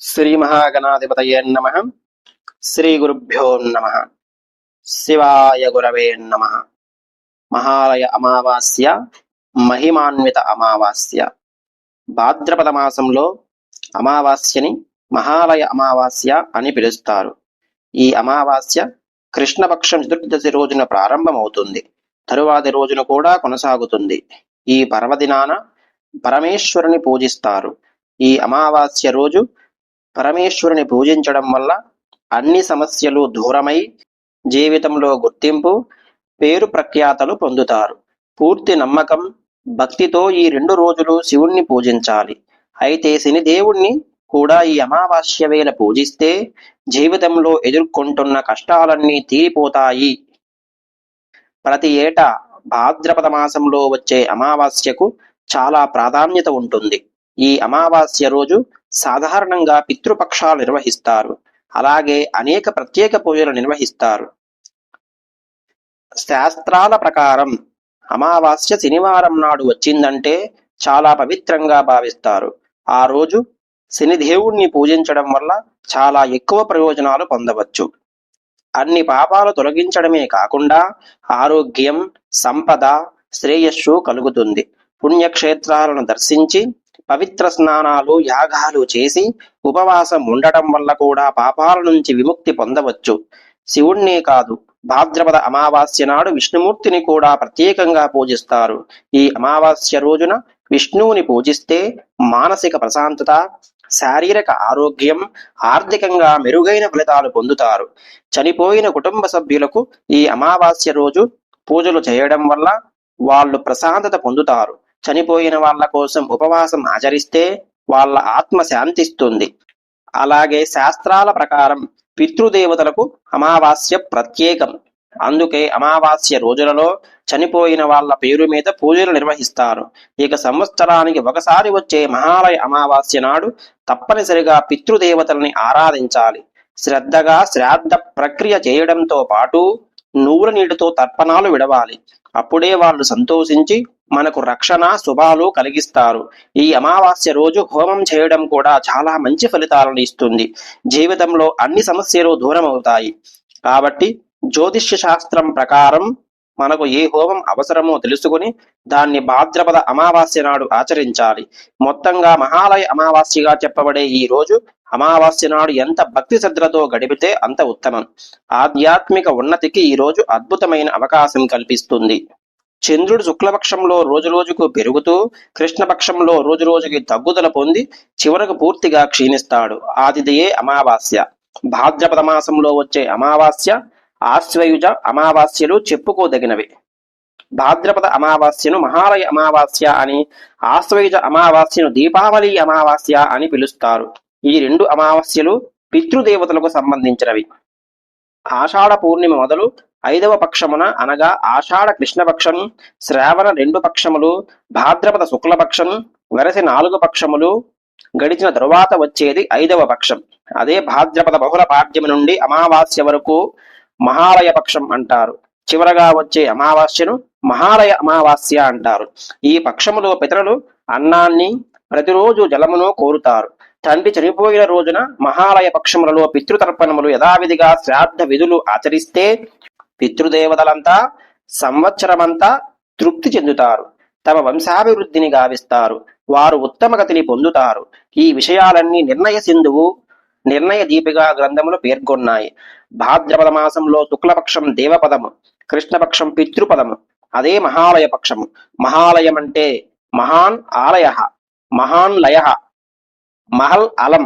శ్రీ మహాగణాధిపతయే నమః. శ్రీ గురుభ్యో నమః. శివాయ గురవే నమః. మహాలయ అమావాస్య మహిమాన్విత అమావాస్య. భాద్రపద మాసంలో అమావాస్యని మహాలయ అమావాస్య అని పిలుస్తారు. ఈ అమావాస్య కృష్ణపక్షం చతుర్దశి రోజున ప్రారంభమవుతుంది. తరువాతి రోజున కూడా కొనసాగుతుంది. ఈ పర్వదినాన పరమేశ్వరుని పూజిస్తారు. ఈ అమావాస్య రోజు పరమేశ్వరుని పూజించడం వల్ల అన్ని సమస్యలు దూరమై జీవితంలో గుర్తింపు, పేరు ప్రఖ్యాతలు పొందుతారు. పూర్తి నమ్మకం, భక్తితో ఈ 2 రోజులు శివుణ్ణి పూజించాలి. అయితే శనిదేవుణ్ణి కూడా ఈ అమావాస్య వేళ పూజిస్తే జీవితంలో ఎదుర్కొంటున్న కష్టాలన్నీ తీరిపోతాయి. ప్రతి ఏటా భాద్రపద మాసంలో వచ్చే అమావాస్యకు చాలా ప్రాధాన్యత ఉంటుంది. ఈ అమావాస్య రోజు సాధారణంగా పితృపక్షాలు నిర్వహిస్తారు. అలాగే అనేక ప్రత్యేక పూజలు నిర్వహిస్తారు. శాస్త్రాల ప్రకారం అమావాస్య శనివారం నాడు వచ్చిందంటే చాలా పవిత్రంగా భావిస్తారు. ఆ రోజు శనిదేవుణ్ణి పూజించడం వల్ల చాలా ఎక్కువ ప్రయోజనాలు పొందవచ్చు. అన్ని పాపాలు తొలగించడమే కాకుండా ఆరోగ్యం, సంపద, శ్రేయస్సు కలుగుతుంది. పుణ్యక్షేత్రాలను దర్శించి పవిత్ర స్నానాలు, యాగాలు చేసి ఉపవాసం ఉండటం వల్ల కూడా పాపాల నుంచి విముక్తి పొందవచ్చు. శివుణ్ణే కాదు, భాద్రపద అమావాస్య నాడు విష్ణుమూర్తిని కూడా ప్రత్యేకంగా పూజిస్తారు. ఈ అమావాస్య రోజున విష్ణువుని పూజిస్తే మానసిక ప్రశాంతత, శారీరక ఆరోగ్యం, ఆర్థికంగా మెరుగైన ఫలితాలు పొందుతారు. చనిపోయిన కుటుంబ సభ్యులకు ఈ అమావాస్య రోజు పూజలు చేయడం వల్ల వాళ్ళు ప్రశాంతత పొందుతారు. చనిపోయిన వాళ్ళ కోసం ఉపవాసం ఆచరిస్తే వాళ్ళ ఆత్మ శాంతిస్తుంది. అలాగే శాస్త్రాల ప్రకారం పితృదేవతలకు అమావాస్య ప్రత్యేకం. అందుకే అమావాస్య రోజులలో చనిపోయిన వాళ్ళ పేరు మీద పూజలు నిర్వహిస్తారు. ఇక సంవత్సరానికి ఒకసారి వచ్చే మహాలయ అమావాస్య నాడు తప్పనిసరిగా పితృదేవతల్ని ఆరాధించాలి. శ్రద్ధగా శ్రాద్ధ ప్రక్రియ చేయడంతో పాటు నువ్వుల నీటితో తర్పణాలు విడవాలి. అప్పుడే వాళ్ళు సంతోషించి మనకు రక్షణ, శుభాలు కలిగిస్తారు. ఈ అమావాస్య రోజు హోమం చేయడం కూడా చాలా మంచి ఫలితాలను ఇస్తుంది. జీవితంలో అన్ని సమస్యలు దూరం అవుతాయి. కాబట్టి జ్యోతిష్య శాస్త్రం ప్రకారం మనకు ఏ హోమం అవసరమో తెలుసుకుని దాన్ని భాద్రపద అమావాస్య నాడు ఆచరించాలి. మొత్తంగా మహాలయ అమావాస్యగా చెప్పబడే ఈ రోజు అమావాస్య నాడు ఎంత భక్తి శ్రద్ధలతో గడిపితే అంత ఉత్తమం. ఆధ్యాత్మిక ఉన్నతికి ఈ రోజు అద్భుతమైన అవకాశం కల్పిస్తుంది. చంద్రుడు శుక్లపక్షంలో రోజురోజుకు పెరుగుతూ కృష్ణపక్షంలో రోజురోజుకి తగ్గుదల పొంది చివరకు పూర్తిగా క్షీణిస్తాడు. ఆదిదయే అమావాస్య. భాద్రపద మాసంలో వచ్చే అమావాస్య, ఆశ్వయుజ అమావాస్యలు చెప్పుకోదగినవి. భాద్రపద అమావాస్యను మహాలయ అమావాస్య అని, ఆశ్వయుజ అమావాస్యను దీపావళి అమావాస్య అని పిలుస్తారు. ఈ 2 అమావాస్యలు పితృదేవతలకు సంబంధించినవి. ఆషాఢ పూర్ణిమ మొదలు 5వ పక్షమున అనగా ఆషాఢ కృష్ణపక్షం, శ్రావణ 2 పక్షములు, భాద్రపద శుక్లపక్షం, వెరసి 4 పక్షములు గడిచిన తరువాత వచ్చేది 5వ పక్షం. అదే భాద్రపద బహుళ పాడ్యమి నుండి అమావాస్య వరకు మహాలయ పక్షం అంటారు. చివరగా వచ్చే అమావాస్యను మహాలయ అమావాస్య అంటారు. ఈ పక్షములో పితరులు అన్నాన్ని, ప్రతిరోజు జలమును కోరుతారు. తండ్రి చనిపోయిన రోజున మహాలయ పక్షములలో పితృతర్పణములు యథావిధిగా శ్రాద్ధ విధులు ఆచరిస్తే పితృదేవతలంతా సంవత్సరమంతా తృప్తి చెందుతారు. తమ వంశాభివృద్ధిని గావిస్తారు. వారు ఉత్తమ గతిని పొందుతారు. ఈ విషయాలన్నీ నిర్ణయ సింధువు, నిర్ణయ దీపిక గ్రంథములు పేర్కొన్నాయి. భాద్రపద మాసంలో శుక్లపక్షం దేవపదము, కృష్ణపక్షం పితృపదము. అదే మహాలయ పక్షము. మహాలయం అంటే మహాన్ ఆలయ, మహాన్ లయ, మహల్ అలం,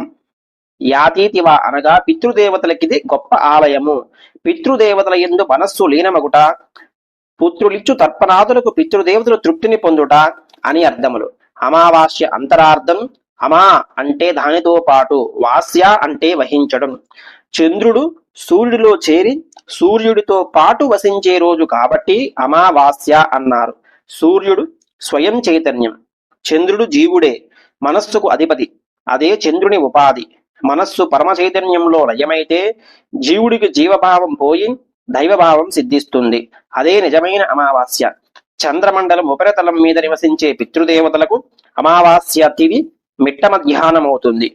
యాతీతివ అనగా పితృదేవతలకిది గొప్ప ఆలయము. పితృదేవతల యందు మనస్సు లీనమగుట, పుత్రులిచ్చు తర్పణాదులకు పితృదేవతలు తృప్తిని పొందుట అని అర్థములు. అమావాస్య అంతరార్థం అమా అంటే దానితో పాటు, వాస్య అంటే వహించడం. చంద్రుడు సూర్యుడిలో చేరి సూర్యుడితో పాటు వసించే రోజు కాబట్టి అమావాస్య అన్నారు. సూర్యుడు స్వయం చైతన్యం, చంద్రుడు జీవుడే, మనస్సుకు అధిపతి. అదే చంద్రుని ఉపాధి. మనస్సు పరమ చైతన్యంలో లయమైతే జీవుడికి జీవభావం పోయి దైవభావం సిద్ధిస్తుంది. అదే నిజమైన అమావాస్య. చంద్రమండలం ఉపరితలం మీద నివసించే పితృదేవతలకు అమావాస్య తిథి మిట్ట మధ్యాహ్నమవుతుంది.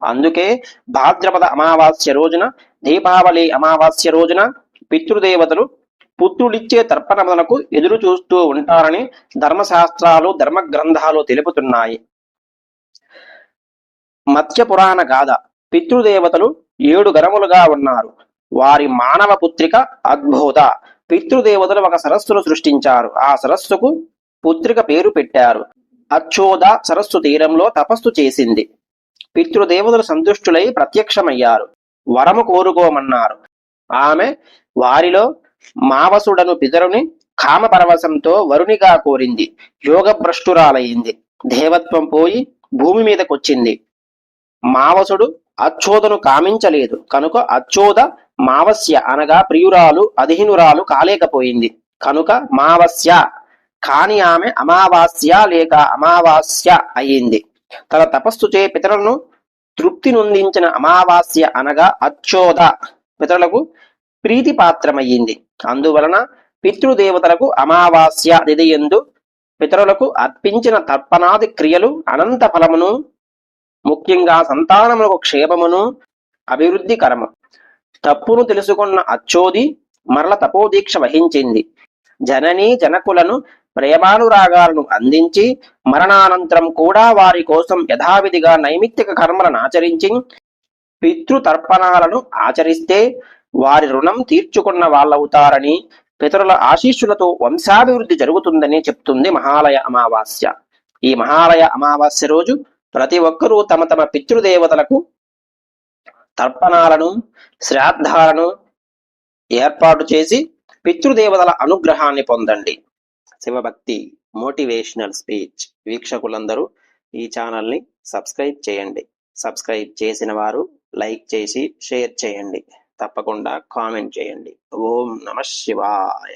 అందుకే భాద్రపద అమావాస్య రోజున, దీపావళి అమావాస్య రోజున పితృదేవతలు పుత్రుడిచ్చే తర్పణములకు ఎదురు చూస్తూ ఉంటారని ధర్మశాస్త్రాలు, ధర్మ గ్రంథాలు తెలుపుతున్నాయి. మత్స్య పురాణ గాథ. పితృదేవతలు 7 గణములుగా ఉన్నారు. వారి మానవ పుత్రిక అద్భుత. పితృదేవతలు ఒక సరస్సును సృష్టించారు. ఆ సరస్సుకు పుత్రిక పేరు పెట్టారు. అచ్చోద సరస్సు తీరంలో తపస్సు చేసింది. పితృదేవతలు సంతుష్టులై ప్రత్యక్షమయ్యారు. వరము కోరుకోమన్నారు. ఆమె వారిలో మావసుడను పితరుని కామపరవశంతో వరునిగా కోరింది. యోగభ్రష్టురాలయ్యింది. దేవత్వం పోయి భూమి మీదకొచ్చింది. మావసుడు అచ్చోదను కామించలేదు కనుక అచ్చోద మావస్య అనగా ప్రియురాలు, అధీనురాలు కాలేకపోయింది కనుక మావస్య. కాని ఆమె అమావాస్య లేక అమావాస్య అయ్యింది. తన తపస్సుచే పితరులను తృప్తి నొందించిన అమావాస్య అనగా అచ్చోద పితరులకు ప్రీతిపాత్రమయ్యింది. అందువలన పితృదేవతలకు అమావాస్య తిథియందు పితరులకు అర్పించిన తర్పణాది క్రియలు అనంత ఫలమును, ముఖ్యంగా సంతానములకు క్షేమమును, అభివృద్ధికరము. తప్పును తెలుసుకున్న అచ్చోది మరల తపోదీక్ష వహించింది. జననీ జనకులను ప్రేమానురాగాలను అందించి మరణానంతరం కూడా వారి కోసం యథావిధిగా నైమిత్తిక కర్మలను ఆచరించి పితృతర్పణాలను ఆచరిస్తే వారి రుణం తీర్చుకున్న వాళ్ళవుతారని, పితరుల ఆశీస్సులతో వంశాభివృద్ధి జరుగుతుందని చెప్తుంది మహాలయ అమావాస్య. ఈ మహాలయ అమావాస్య రోజు ప్రతి ఒక్కరూ తమ తమ పితృదేవతలకు తర్పణాలను, శ్రాద్ధాలను ఏర్పాటు చేసి పితృదేవతల అనుగ్రహాన్ని పొందండి. శివభక్తి మోటివేషనల్ స్పీచ్ వీక్షకులందరూ ఈ ఛానల్ని సబ్స్క్రైబ్ చేయండి. సబ్స్క్రైబ్ చేసిన వారు లైక్ చేసి షేర్ చేయండి. తప్పకుండా కామెంట్ చేయండి. ఓం నమః శివాయ.